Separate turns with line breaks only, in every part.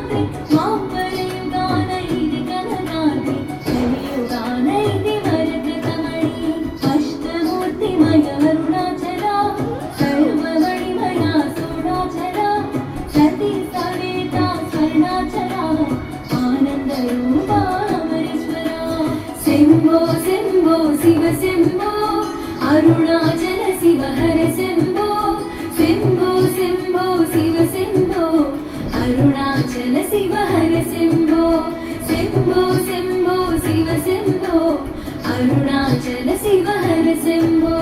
రాత్రి మాపరయుగాన ఇది కనరాత్రి కలియుగాన ఇది వరకతమణి అష్టమూర్తిమయ అరుణాచల సర్వమణిమయ సోడాచల సతీ సవేత స్వర్ణాచల ఆనంద రూప అమరేశ్వర శంభో శంభో శివ శంభో అరుణాచల శివ హర శంభో శంభో శంభో శివ శంభో అరుణాచల శివ హర శంభో శంభో శంభో శివ శంభో అరుణాచల శివ హర శంభో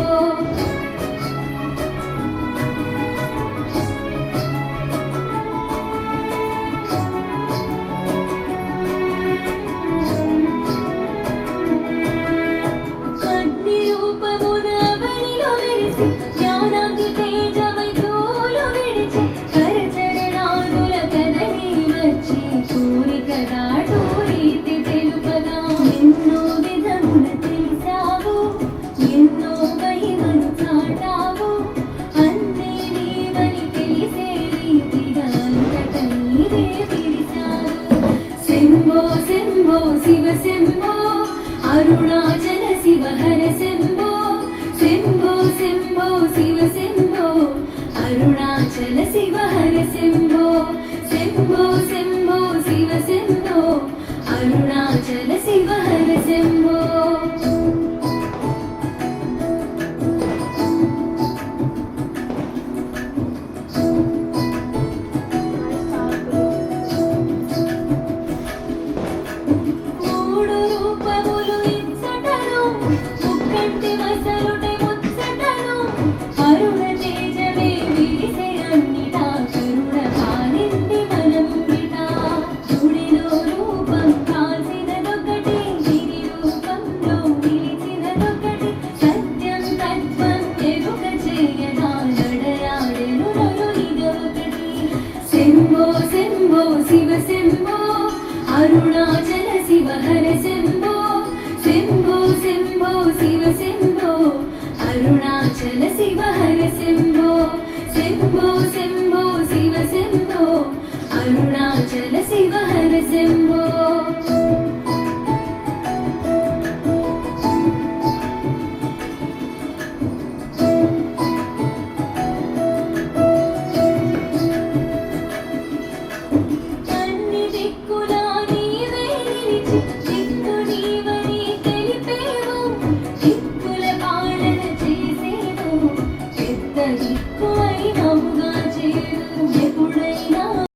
శంభో శివ శంభో అరుణాచల శివ హర శంభో శంభో శంభో శివ శంభో అరుణాచల శివ హర శంభో శంభో శంభో శివ శంభో అరుణాచల శివ హర శంభో శంభో శంభో శివ శంభో అరుణాచల శివ హర శంభో శంభో శంభో శివ శంభో అరుణాచల శివ హర శంభో శంభో శంభో శివ శంభో అరుణాచల శివ హర శంభో